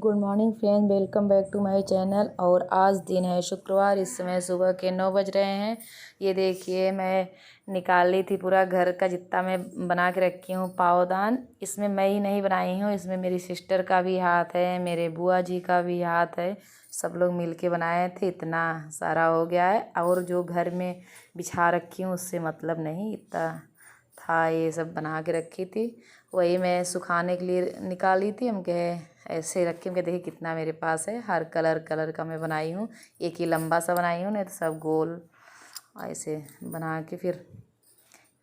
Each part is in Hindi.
Good morning friend, welcome back to my channel. और आज दिन है शुक्रवार। इस समय सुबह के 9 बज रहे हैं। ये देखिए मैं निकाल ली थी पूरा घर का जितना मैं बना के रखी हूँ पावदान। इसमें मैं ही नहीं बनाई हूँ, इसमें मेरी सिस्टर का भी हाथ है, मेरे बुआ जी का भी हाथ है। सब लोग मिल के बनाए थे। इतना सारा हो गया है और जो घर में बिछा रखी हूँ उससे मतलब नहीं, इतना था ये सब बना के रखी थी। वही मैं सुखाने के लिए निकाली थी। हम कहे ऐसे रखे, हम कहे देखिए कितना मेरे पास है। हर कलर का मैं बनाई हूँ। एक ही लंबा सा बनाई हूँ, नहीं तो सब गोल ऐसे बना के फिर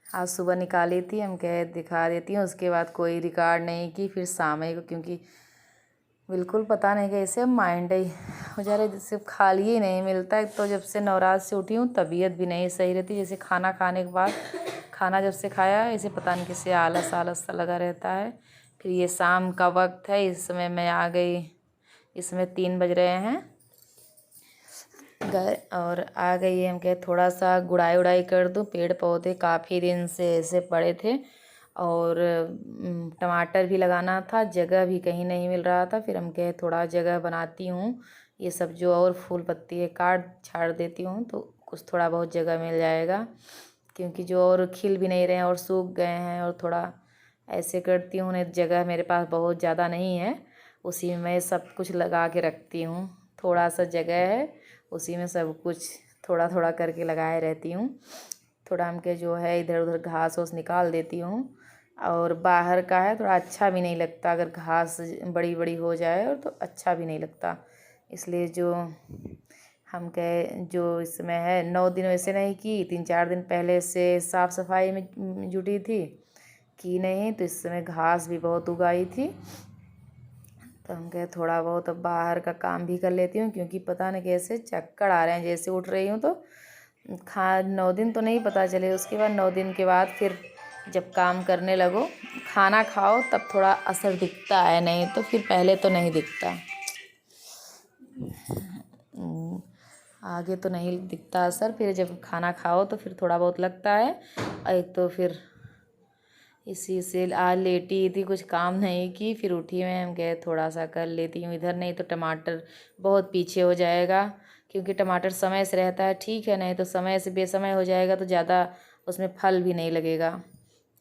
आज सुबह निकाली थी। हम कहे दिखा देती हूँ। उसके बाद कोई रिकॉर्ड नहीं की फिर शाम को, क्योंकि बिल्कुल पता नहीं कैसे माइंड ही हो जा रहा है, जिससे खाली ही नहीं मिलता है। तो जब से नवरात से उठी हूँ तबीयत भी नहीं सही रहती। जैसे खाना खाने के बाद, खाना जब से खाया ऐसे पता नहीं कैसे आलस आलस सा लगा रहता है। फिर ये शाम का वक्त है, इस समय मैं आ गई। इसमें 3 बज रहे हैं घर और आ गई। हम कहे थोड़ा सा गुड़ाई उड़ाई कर दूँ। पेड़ पौधे काफ़ी दिन से ऐसे पड़े थे और टमाटर भी लगाना था, जगह भी कहीं नहीं मिल रहा था। फिर हम कहे थोड़ा जगह बनाती हूँ, ये सब जो और फूल पत्ती है काट छाड़ देती हूँ तो कुछ थोड़ा बहुत जगह मिल जाएगा। क्योंकि जो और खिल भी नहीं रहे हैं और सूख गए हैं, और थोड़ा ऐसे करती हूँ। नहीं जगह मेरे पास बहुत ज़्यादा नहीं है, उसी में मैं सब कुछ लगा के रखती हूँ। थोड़ा सा जगह है, उसी में सब कुछ थोड़ा थोड़ा करके लगाए रहती हूँ। थोड़ा हमके जो है इधर उधर घास वास निकाल देती हूँ। और बाहर का है थोड़ा अच्छा भी नहीं लगता, अगर घास बड़ी बड़ी हो जाए और तो अच्छा भी नहीं लगता। इसलिए जो हम कहे जो इसमें है 9 दिन वैसे नहीं की, 3-4 दिन पहले से साफ़ सफाई में जुटी थी की नहीं, तो इस समय घास भी बहुत उगाई थी। तो हम कहे थोड़ा बहुत अब बाहर का काम भी कर लेती हूँ, क्योंकि पता नहीं कैसे चक्कर आ रहे हैं। जैसे उठ रही हूँ तो 9 दिन तो नहीं पता चले, उसके बाद 9 दिन के बाद फिर जब काम करने लगो, खाना खाओ तब थोड़ा असर दिखता है, नहीं तो फिर पहले तो नहीं दिखता। आगे तो नहीं दिखता असर, फिर जब खाना खाओ तो फिर थोड़ा बहुत लगता है। एक तो फिर इसी से आज लेटी थी, कुछ काम नहीं की, फिर उठी मैं, हम गए थोड़ा सा कर लेती हूँ इधर। नहीं तो टमाटर बहुत पीछे हो जाएगा, क्योंकि टमाटर समय से रहता है ठीक है, नहीं तो समय से बेसमय हो जाएगा तो ज़्यादा उसमें फल भी नहीं लगेगा।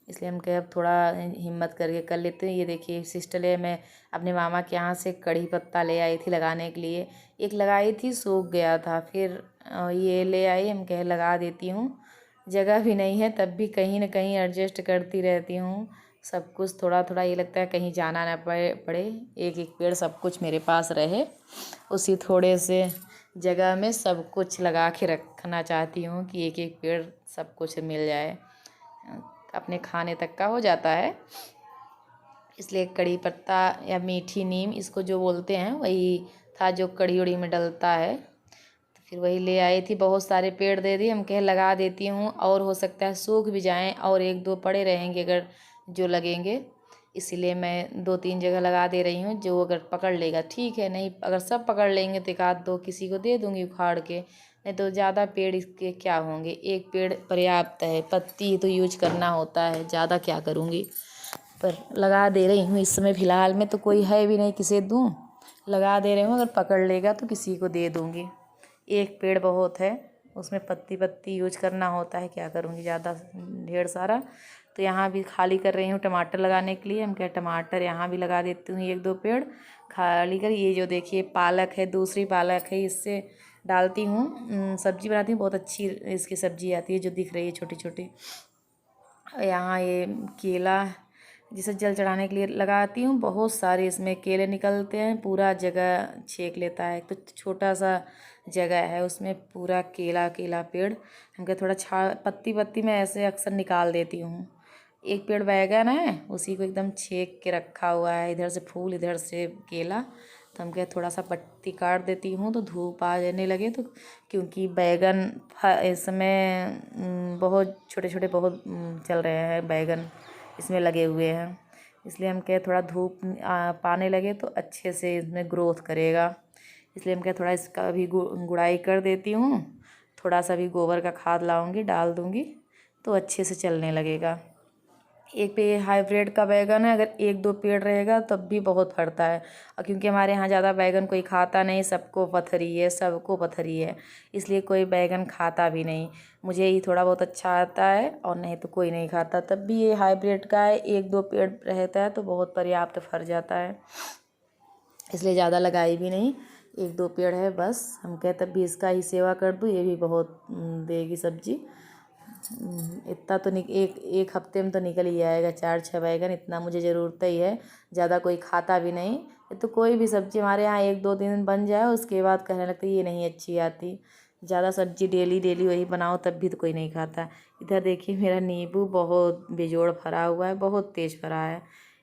इसलिए हम कहे अब थोड़ा हिम्मत करके कर लेते हैं। ये देखिए सिस्टर है, मैं अपने मामा के यहाँ से कड़ी पत्ता ले आई थी लगाने के लिए। एक लगाई थी सूख गया था, फिर ये ले आई। हम कहे लगा देती हूँ, जगह भी नहीं है तब भी कहीं ना कहीं एडजस्ट करती रहती हूँ। सब कुछ थोड़ा थोड़ा ये लगता है कहीं जाना ना पड़े, एक एक पेड़ सब कुछ मेरे पास रहे। उसी थोड़े से जगह में सब कुछ लगा के रखना चाहती हूँ कि एक एक पेड़ सब कुछ मिल जाए, अपने खाने तक का हो जाता है। इसलिए कड़ी पत्ता या मीठी नीम इसको जो बोलते हैं वही था, जो कड़ी उड़ी में डलता है। तो फिर वही ले आई थी, बहुत सारे पेड़ दे दिए। हम कहे लगा देती हूँ, और हो सकता है सूख भी जाएं और 1-2 पड़े रहेंगे अगर जो लगेंगे। इसीलिए मैं 2-3 जगह लगा दे रही हूँ, जो अगर पकड़ लेगा ठीक है, नहीं अगर सब पकड़ लेंगे तो 1-2 किसी को दे दूँगी उखाड़ के। नहीं तो ज़्यादा पेड़ इसके क्या होंगे, एक पेड़ पर्याप्त है। पत्ती तो यूज करना होता है, ज़्यादा क्या करूँगी। पर लगा दे रही हूँ इस समय फ़िलहाल में, तो कोई है भी नहीं किसे दूँ, लगा दे रही हूँ। अगर पकड़ लेगा तो किसी को दे दूँगी। एक पेड़ बहुत है, उसमें पत्ती पत्ती यूज करना होता है, क्या करूँगी ज़्यादा ढेर सारा। तो यहाँ भी खाली कर रही हूँ टमाटर लगाने के लिए। हम क्या टमाटर यहाँ भी लगा देती हूँ 1-2 पेड़ खाली कर। ये जो देखिए पालक है, दूसरी पालक है, इससे डालती हूँ सब्जी बनाती हूँ। बहुत अच्छी इसकी सब्जी आती है जो दिख रही है छोटी छोटी। यहाँ ये केला जिसे जल चढ़ाने के लिए लगाती हूँ, बहुत सारे इसमें केले निकलते हैं, पूरा जगह छेक लेता है। तो छोटा सा जगह है उसमें पूरा केला केला पेड़। हम क्या थोड़ा पत्ती पत्ती में ऐसे अक्सर निकाल देती हूँ। एक पेड़ बैगन है, उसी को एकदम छेक के रखा हुआ है, इधर से फूल इधर से केला। तो हम क्या थोड़ा सा पत्ती काट देती हूँ तो धूप आ जाने लगे तो, क्योंकि बैगन इस समय बहुत छोटे छोटे बहुत चल रहे हैं बैगन इसमें लगे हुए हैं। इसलिए हम कहे थोड़ा धूप पाने लगे तो अच्छे से इसमें ग्रोथ करेगा। इसलिए हम कहे थोड़ा इसका भी गुड़ाई कर देती हूँ। थोड़ा सा भी गोबर का खाद लाऊंगी डाल दूंगी तो अच्छे से चलने लगेगा। एक पे हाइब्रिड का बैगन है, अगर एक दो पेड़ रहेगा तब भी बहुत फरता है। और क्योंकि हमारे यहाँ ज़्यादा बैगन कोई खाता नहीं, सबको पथरी है, सबको पथरी है, इसलिए कोई बैगन खाता भी नहीं। मुझे ही थोड़ा बहुत अच्छा आता है और नहीं तो कोई नहीं खाता। तब भी ये हाइब्रिड का है, एक दो पेड़ रहता है तो बहुत पर्याप्त फर जाता है, इसलिए ज़्यादा लगाई भी नहीं, एक दो पेड़ है बस। हम कहते तब भी इसका ही सेवा कर दूँ, ये भी बहुत देगी सब्जी। इतना तो एक एक हफ्ते में तो निकल ही आएगा 4-6 बैगन, इतना मुझे ज़रूरत ही है। ज़्यादा कोई खाता भी नहीं। ये तो कोई भी सब्ज़ी हमारे यहाँ 1-2 दिन बन जाए उसके बाद कहने लगते ये नहीं अच्छी आती। ज़्यादा सब्ज़ी डेली डेली वही बनाओ तब भी तो कोई नहीं खाता। इधर देखिए मेरा नींबू बहुत बेजोड़ फरा हुआ है, बहुत तेज़ फरा है।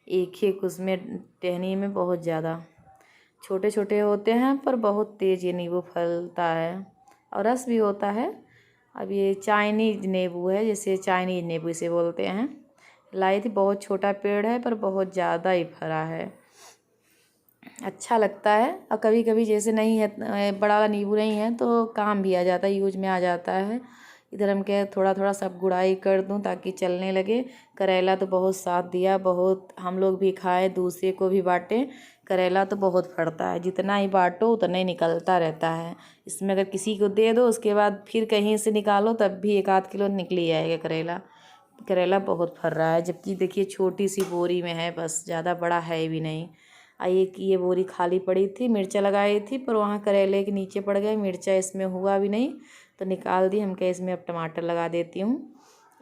एक एक उसमें टहनी में बहुत ज़्यादा छोटे छोटे होते हैं पर बहुत तेज़ ये नींबू फलता है और रस भी होता है। अब ये चाइनीज नींबू है, जैसे चाइनीज नींबू इसे बोलते हैं। लाई थी, बहुत छोटा पेड़ है पर बहुत ज़्यादा ही फरा है, अच्छा लगता है। और कभी कभी जैसे नहीं है, बड़ा वाला नींबू नहीं है तो काम भी आ जाता है, यूज में आ जाता है। इधर हम क्या थोड़ा थोड़ा सब गुड़ाई कर दूं ताकि चलने लगे। करेला तो बहुत साथ दिया, बहुत हम लोग भी खाए, दूसरे को भी बांटे। करेला तो बहुत फड़ता है, जितना ही बांटो उतना ही निकलता रहता है। इसमें अगर किसी को दे दो उसके बाद फिर कहीं से निकालो तब भी 1-8 किलो निकल ही आएगा करेला। करेला बहुत फर रहा है, जबकि देखिए छोटी सी बोरी में है, बस ज़्यादा बड़ा है भी नहीं। एक ये बोरी खाली पड़ी थी, मिर्चा लगाई थी पर वहाँ करेले के नीचे पड़ गए, मिर्चा इसमें हुआ भी नहीं तो निकाल दी। हम क्या इसमें अब टमाटर लगा देती हूँ।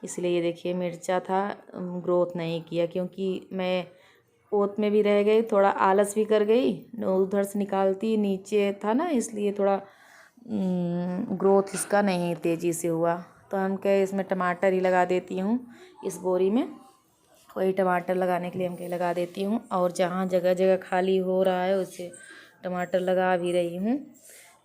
इसलिए ये देखिए मिर्चा था, ग्रोथ नहीं किया क्योंकि मैं ओत में भी रह गई, थोड़ा आलस भी कर गई, उधर से निकालती नीचे था ना, इसलिए थोड़ा ग्रोथ इसका नहीं तेज़ी से हुआ। तो हम क्या इसमें टमाटर ही लगा देती हूँ इस बोरी में। वही टमाटर लगाने के लिए हम क्या लगा देती हूँ, और जहाँ जगह जगह खाली हो रहा है उसे टमाटर लगा भी रही हूँ।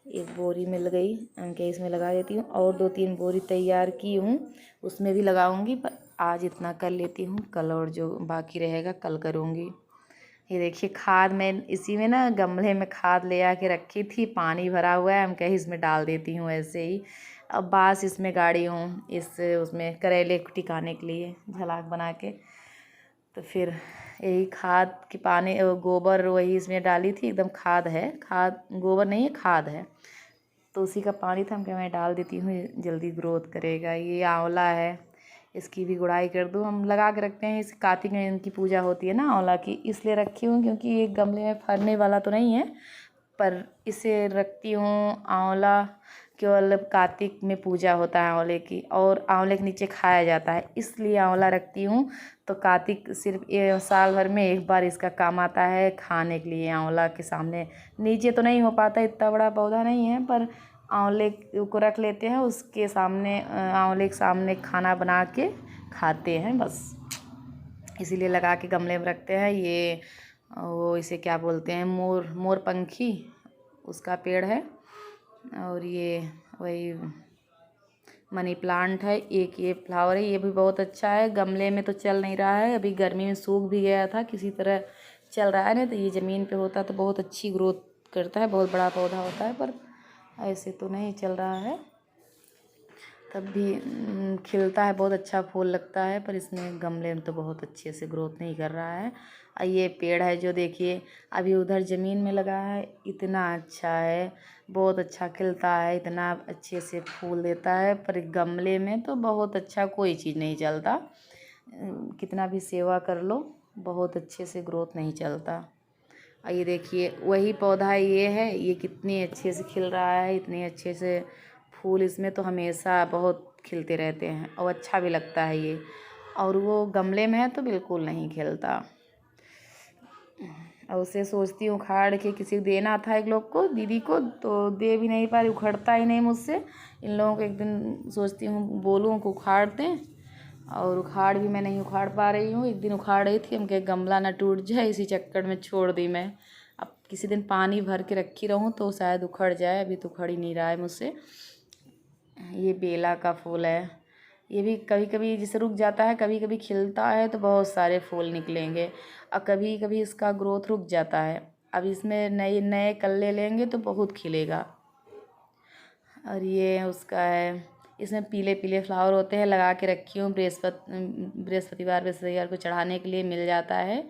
एक बोरी मिल गई, हम क्या इसमें लगा देती हूँ, और 2-3 बोरी तैयार की हूँ उसमें भी लगाऊंगी, पर आज इतना कर लेती हूँ, कल और जो बाकी रहेगा कल करूँगी। ये देखिए खाद मैं इसी में ना गमले में खाद ले आके रखी थी, पानी भरा हुआ है, हम कहीं इसमें डाल देती हूँ ऐसे ही। अब बास इसमें गाड़ी हूँ इस उसमें करेले को टिकाने के लिए झलाक बना के। तो फिर यही खाद की पानी गोबर वही इसमें डाली थी, एकदम खाद है, खाद गोबर नहीं है खाद है, तो उसी का पानी था, हम क्या मैं डाल देती हूँ, जल्दी ग्रोथ करेगा। ये आंवला है, इसकी भी गुड़ाई कर दूँ, हम लगा के रखते हैं। इस कार्तिक में इनकी पूजा होती है ना आंवला की, इसलिए रखी हूँ क्योंकि ये गमले में फरने वाला तो नहीं है, पर इसे रखती हूँ। आंवला केवल कार्तिक में पूजा होता है आंवले की, और आंवले के नीचे खाया जाता है, इसलिए आंवला रखती हूँ। तो कार्तिक सिर्फ ये साल भर में एक बार इसका काम आता है खाने के लिए। आंवला के सामने नीचे तो नहीं हो पाता, इतना बड़ा पौधा नहीं है, पर आंवले को रख लेते हैं उसके सामने, आंवले के सामने खाना बना के खाते हैं बस, इसीलिए लगा के गमले में रखते हैं। ये वो इसे क्या बोलते हैं, मोर पंखी, उसका पेड़ है। और ये वही मनी प्लांट है, एक ये फ्लावर है, ये भी बहुत अच्छा है। गमले में तो चल नहीं रहा है, अभी गर्मी में सूख भी गया था, किसी तरह चल रहा है, नहीं तो ये ज़मीन पे होता तो बहुत अच्छी ग्रोथ करता है, बहुत बड़ा पौधा होता है, पर ऐसे तो नहीं चल रहा है। तब भी खिलता है, बहुत अच्छा फूल लगता है, पर इसमें गमले में तो बहुत अच्छे से ग्रोथ नहीं कर रहा है। और ये पेड़ है जो देखिए अभी उधर ज़मीन में लगा है, इतना अच्छा है, बहुत अच्छा खिलता है, इतना अच्छे से फूल देता है, पर गमले में तो बहुत अच्छा कोई चीज़ नहीं चलता, कितना भी सेवा कर लो बहुत अच्छे से ग्रोथ नहीं चलता। और ये देखिए वही पौधा ये है, ये कितने अच्छे से खिल रहा है, इतने अच्छे से फूल इसमें तो हमेशा बहुत खिलते रहते हैं और अच्छा भी लगता है ये। और वो गमले में है तो बिल्कुल नहीं खिलता, और उसे सोचती हूँ उखाड़ के किसी को देना था, एक लोग को, दीदी को, तो दे भी नहीं पा रही, उखड़ता ही नहीं मुझसे। इन लोगों को एक दिन सोचती हूँ बोलूँ को उखाड़ दें, और उखाड़ भी मैं नहीं उखाड़ पा रही हूँ। एक दिन उखाड़ रही थी, हम क्या गमला ना टूट जाए इसी चक्कर में छोड़ दी मैं। अब किसी दिन पानी भर के रखी रहूँ तो शायद उखड़ जाए, अभी तो उखड़ ही नहीं रहा है मुझसे। ये बेला का फूल है, ये भी कभी कभी जैसे रुक जाता है, कभी कभी खिलता है तो बहुत सारे फूल निकलेंगे, और कभी कभी इसका ग्रोथ रुक जाता है। अब इसमें नए नए कल्ले लेंगे तो बहुत खिलेगा। और ये उसका है, इसमें पीले पीले फ्लावर होते हैं, लगा के रखी हूँ। बृहस्पतिवार को चढ़ाने के लिए मिल जाता है,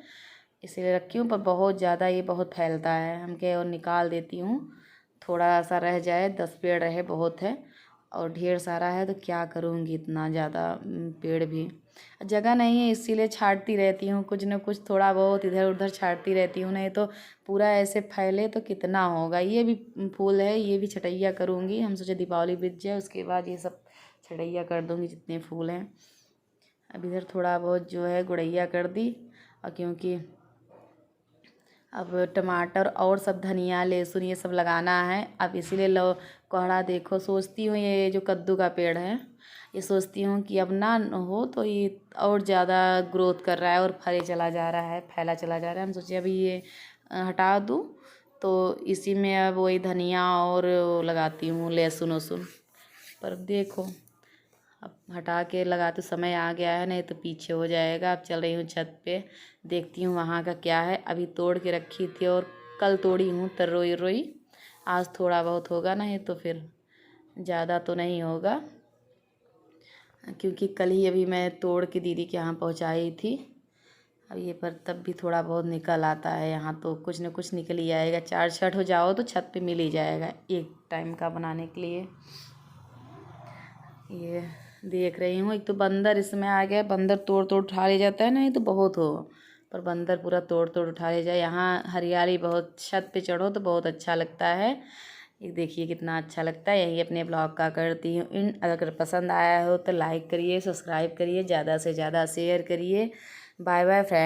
इसीलिए रखी हूँ। पर बहुत ज़्यादा ये बहुत फैलता है, हम क्या और निकाल देती हूँ। थोड़ा सा रह जाए, 10 पेड़ रहे बहुत है, और ढेर सारा है तो क्या करूँगी, इतना ज़्यादा पेड़ भी जगह नहीं है, इसीलिए छांटती रहती हूँ। कुछ न कुछ थोड़ा बहुत इधर उधर छांटती रहती हूँ, नहीं तो पूरा ऐसे फैले तो कितना होगा। ये भी फूल है, ये भी छटैया करूँगी। हम सोचे दीपावली बीत जाए उसके बाद ये सब छटैया कर दूँगी जितने फूल हैं। अब इधर थोड़ा बहुत जो है गुड़ैया कर दी, और क्योंकि अब टमाटर और सब धनिया लहसुन ये सब लगाना है। अब इसीलिए लो कोहड़ा देखो, सोचती हूँ ये जो कद्दू का पेड़ है, ये सोचती हूँ कि अब ना हो तो ये और ज़्यादा ग्रोथ कर रहा है और फले चला जा रहा है, फैला चला जा रहा है। हम सोचे अभी ये हटा दूँ तो इसी में अब वही धनिया और लगाती हूँ लहसुन वसुन। पर देखो अब हटा के लगाते समय आ गया है, नहीं तो पीछे हो जाएगा। अब चल रही हूँ छत पे, देखती हूँ वहाँ का क्या है। अभी तोड़ के रखी थी और कल तोड़ी हूँ तरोई रोई। आज थोड़ा बहुत होगा, नहीं तो फिर ज़्यादा तो नहीं होगा, क्योंकि कल ही अभी मैं तोड़ के दीदी के यहाँ पहुँचाई थी। अब ये पर तब भी थोड़ा बहुत निकल आता है, यहाँ तो कुछ न कुछ निकल ही आएगा। 4 छठ हो जाओ तो छत पे मिल ही जाएगा एक टाइम का बनाने के लिए। ये देख रही हूँ, एक तो बंदर इसमें आ गया। बंदर तोड़ तोड़ उठा ले जाता है, नहीं तो बहुत हो, पर बंदर पूरा तोड़ तोड़ उठा ले जाए। यहाँ हरियाली बहुत, छत पे चढ़ो तो बहुत अच्छा लगता है। ये देखिए कितना अच्छा लगता है। यही अपने ब्लॉग का करती हूँ इन। अगर पसंद आया हो तो लाइक करिए, सब्सक्राइब करिए, ज़्यादा से ज़्यादा शेयर करिए। Bye bye friend.